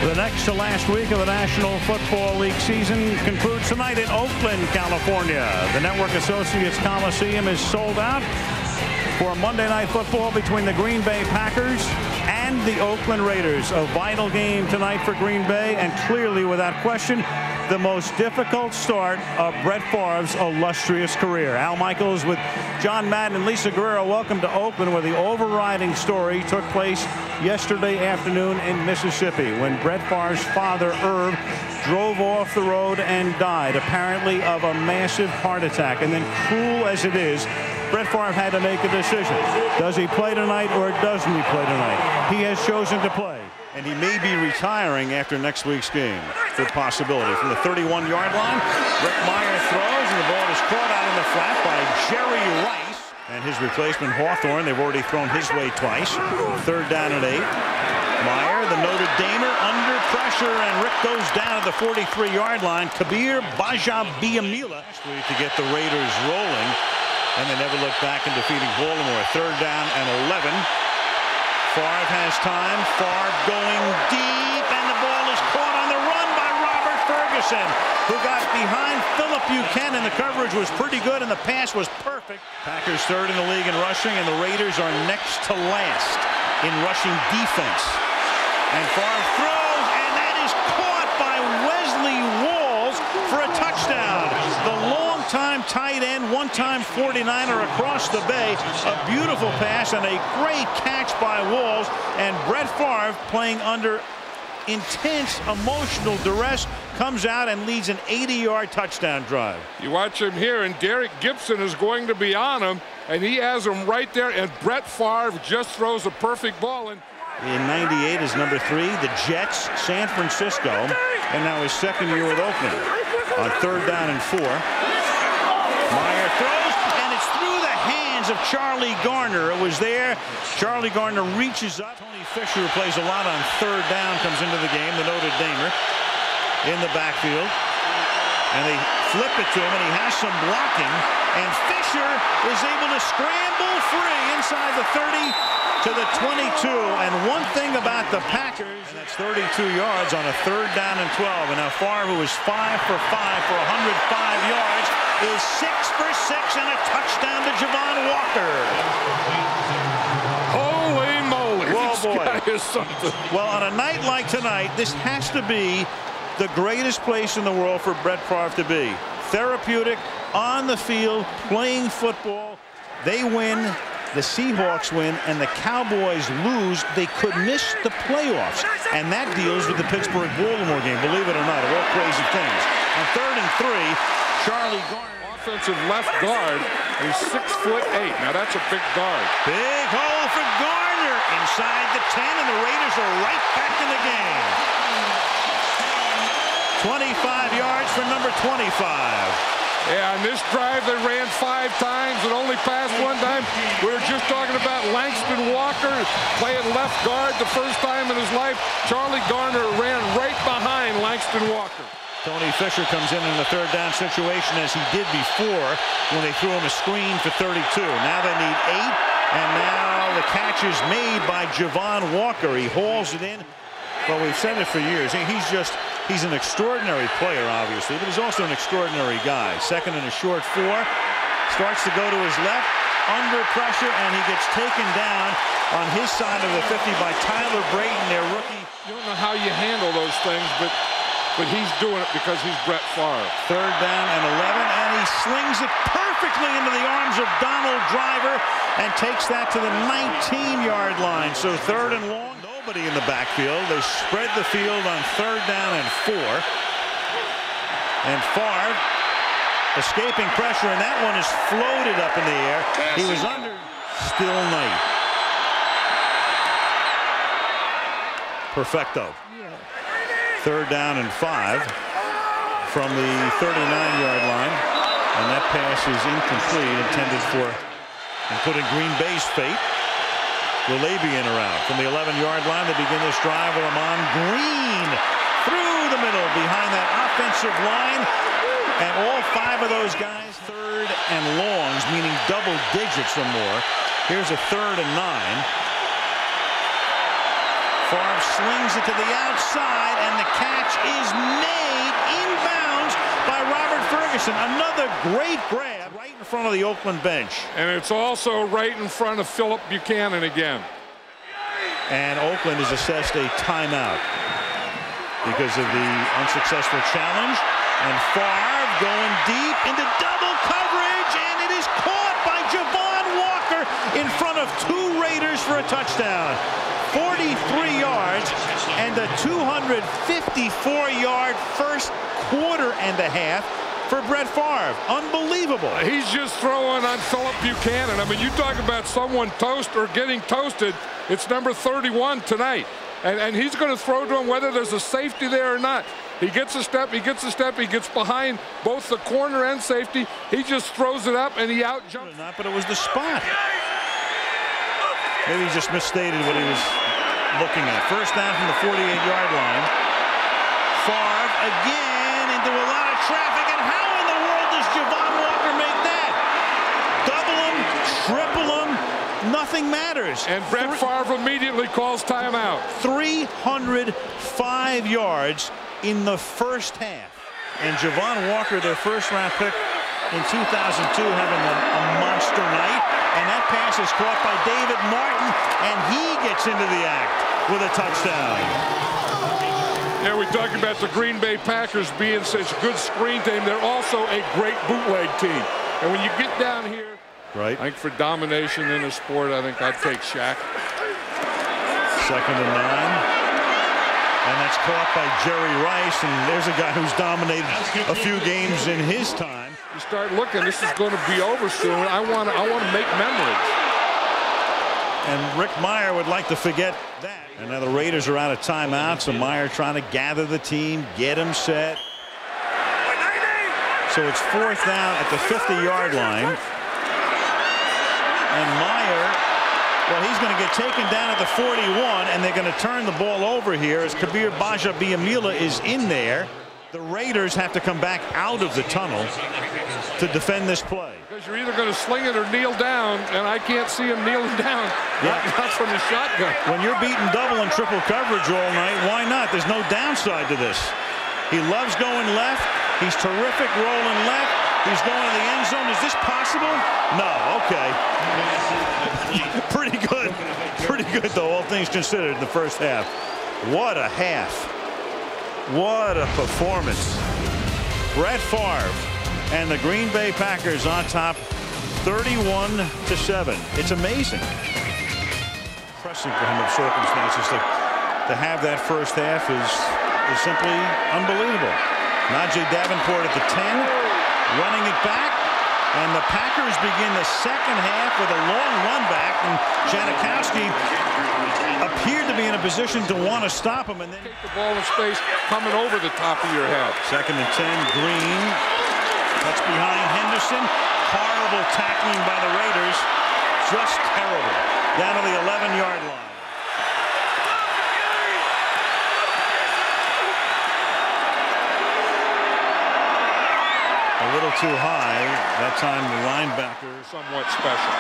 The next to last week of the National Football League season concludes tonight in Oakland, California. The Network Associates Coliseum is sold out for Monday Night Football between the Green Bay Packers and the Oakland Raiders. A vital game tonight for Green Bay, and clearly, without question, the most difficult start of Brett Favre's illustrious career. Al Michaels with John Madden and Lisa Guerrero. Welcome to Oakland, where the overriding story took place yesterday afternoon in Mississippi when Brett Favre's father, Irv, drove off the road and died, apparently of a massive heart attack. And then, cruel as it is, Brett Favre had to make a decision. Does he play tonight or doesn't he play tonight? He has chosen to play. And he may be retiring after next week's game. Good possibility. From the 31-yard line, Rick Meyer throws, and the ball is caught out in the flat by Jerry Rice. And his replacement, Hawthorne, they've already thrown his way twice. Third down and 8. Meyer, the Notre Damer, under pressure, and Rick goes down at the 43-yard line. Kabir Bajabiamila to get the Raiders rolling. And they never looked back in defeating Baltimore. Third down and 11. Favre has time. Favre going deep, and the ball is caught on the run by Robert Ferguson, who got behind Philip Buchanan. The coverage was pretty good, and the pass was perfect. Packers third in the league in rushing, and the Raiders are next to last in rushing defense. And Favre throws, and that is caught by Wesley Walls for a touchdown. The long-time tight end, one-time 49er across the bay. A beautiful pass and a great catch by Walls. And Brett Favre, playing under intense emotional duress, comes out and leads an 80-yard touchdown drive. You watch him here, and Derek Gibson is going to be on him, and he has him right there, and Brett Favre just throws a perfect ball. And in 98 is number 3, the Jets, San Francisco, and now his second year with Oakland. On third down and 4. Meyer throws, and it's through the hands of Charlie Garner. It was there. Charlie Garner reaches up. Tony Fisher, who plays a lot on third down, comes into the game, the Notre Damer, in the backfield. And they flip it to him, and he has some blocking. And Fisher is able to scramble free inside the 30 to the 22. And one thing about the Packers, and that's 32 yards on a third down and 12. And now Favre, who is 5 for 5 for 105 yards, is 6 for 6 and a touchdown to Javon Walker. holy moly, Whoa, this boy. guy is something. Well, on a night like tonight, this has to be the greatest place in the world for Brett Favre to be. Therapeutic, on the field, playing football. They win, the Seahawks win, and the Cowboys lose. They could miss the playoffs. And that deals with the Pittsburgh-Baltimore game, believe it or not, of all crazy things. On third and 3, Charlie Garner. Offensive left guard. He's 6'8". Now that's a big guard. Big hole for Garner inside the 10, and the Raiders are right back in the game. 25 yards for number 25. Yeah, on this drive they ran 5 times and only passed 1 time. We were just talking about Langston Walker playing left guard the first time in his life. Charlie Garner ran right behind Langston Walker. Tony Fisher comes in the third down situation, as he did before when they threw him a screen for 32. Now they need 8, and now the catch is made by Javon Walker. He hauls it in. Well, we've said it for years. He's an extraordinary player, obviously, but he's also an extraordinary guy. Second and a short 4. Starts to go to his left, under pressure, and he gets taken down on his side of the 50 by Tyler Brayton, their rookie. You don't know how you handle those things, but he's doing it because he's Brett Favre. Third down and 11, and he slings it perfectly into the arms of Donald Driver and takes that to the 19-yard line. So third and long. Nobody in the backfield. They spread the field on third down and 4. And Favre escaping pressure, and that one is floated up in the air. He was under. Still night. Perfecto. Third down and 5 from the 39-yard line. And that pass is incomplete, intended for including Green Bay's fate. Will they be in or out? From the 11-yard line, they begin this drive with Amon Green through the middle behind that offensive line. And all 5 of those guys, third and longs, meaning double digits or more. Here's a third and 9. Favre slings it to the outside, and the catch is made inbounds by Robert Ferguson. Another great grab right in front of the Oakland bench. And it's also right in front of Philip Buchanan again. And Oakland is assessed a timeout because of the unsuccessful challenge. And Favre going deep into double coverage, and it is caught by Javon Walker in front of 2 Raiders for a touchdown. 43 yards and a 254-yard first quarter and a half for Brett Favre. Unbelievable. He's just throwing on Philip Buchanan. I mean, you talk about someone toast or getting toasted. It's number 31 tonight. And he's going to throw to him whether there's a safety there or not. He gets a step, he gets a step, he gets behind both the corner and safety. He just throws it up and he out jumps. Not, but it was the spot. Maybe he just misstated what he was looking at. First down from the 48-yard line. Favre again into a lot of traffic, and how in the world does Javon Walker make that? Double him, triple him, nothing matters. And Brett Favre immediately calls timeout. 305 yards in the first half. And Javon Walker, their first-round pick in 2002, having a monster night. And that pass is caught by David Martin, and he gets into the act with a touchdown. Yeah, we talked about the Green Bay Packers being such a good screen team. They're also a great bootleg team. And when you get down here, right, I think for domination in a sport, I think I'd take Shaq. 2nd and 9. And that's caught by Jerry Rice, and there's a guy who's dominated a few games in his time. You start looking, this is going to be over soon. I want to make memories. And Rick Meyer would like to forget that. And now the Raiders are out of timeout, so Meyer trying to gather the team, get them set. So it's 4th down at the 50-yard line. And Meyer, well, he's going to get taken down at the 41, and they're going to turn the ball over here as Kabir Baja-Biamila is in there. The Raiders have to come back out of the tunnel to defend this play. Because you're either going to sling it or kneel down, and I can't see him kneeling down. Yeah. Not from the shotgun. When you're beating double and triple coverage all night, why not? There's no downside to this. He loves going left. He's terrific rolling left. He's going to the end zone. Is this possible? No. Okay. Pretty good. Pretty good, though, all things considered, in the first half. What a half. What a performance. Brett Favre and the Green Bay Packers on top 31-7. It's amazing. Pressing for him of circumstances to have that first half is simply unbelievable. Najee Davenport at the 10, running it back, and the Packers begin the second half with a long run back, and Janikowski appeared to be in a position to want to stop him, and then take the ball in space coming over the top of your head. 2nd and 10, Green cuts behind Henderson. Horrible tackling by the Raiders, just terrible, down to the 11-yard line. A little too high. That time the linebacker somewhat special.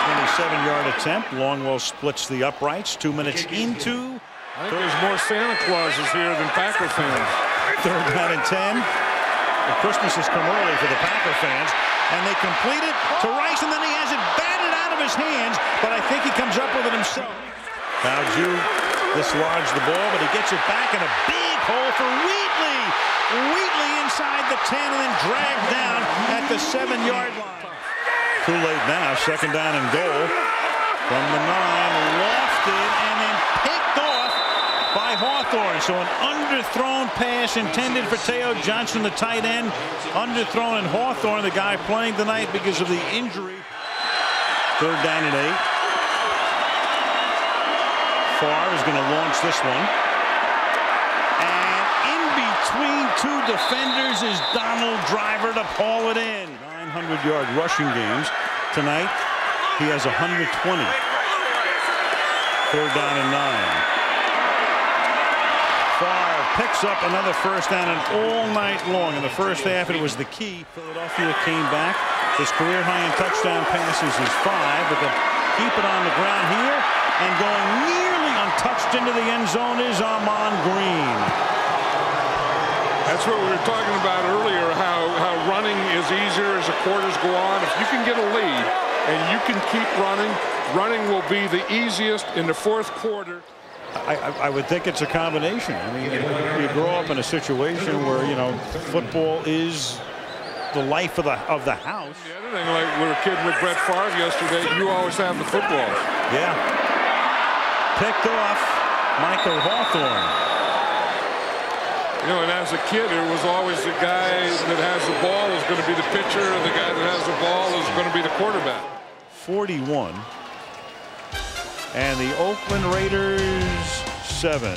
27-yard attempt. Longwell splits the uprights. 2 minutes into. I think there's more Santa Clauses here than Packer fans. 3rd down and 10. The Christmas has come early for the Packer fans. And they complete it to Rice, and then he has it batted out of his hands, but I think he comes up with it himself. Bowju dislodged the ball, but he gets it back in a big hole for Wheatley. Wheatley inside the 10 and then dragged down at the 7-yard line. Too late now. 2nd down and goal from the 9. Lofted and then picked off by Hawthorne. So an underthrown pass intended for Teo Johnson, the tight end. Underthrown, and Hawthorne, the guy playing tonight because of the injury. 3rd down and 8. Favre is going to launch this one. Between 2 defenders is Donald Driver to haul it in. 900-yard rushing games tonight. He has 120. 3rd down and 9. Favre picks up another first down, and all night long in the first half it was the key. Philadelphia came back. His career high in touchdown passes is 5, but they'll keep it on the ground here and going nearly touched into the end zone is Ahman Green. That's what we were talking about earlier, how running is easier as the quarters go on. If you can get a lead and you can keep running, running will be the easiest in the fourth quarter. I would think it's a combination. I mean, you grow up in a situation where, you know, football is the life of the house. The other thing, like we were kidding with Brett Favre yesterday, you always have the football. Yeah. Picked off Michael Hawthorne. You know, and as a kid, it was always the guy that has the ball is going to be the pitcher, and the guy that has the ball is going to be the quarterback. 41. And the Oakland Raiders 7.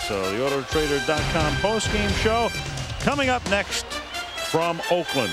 So the Autotrader.com postgame show coming up next from Oakland.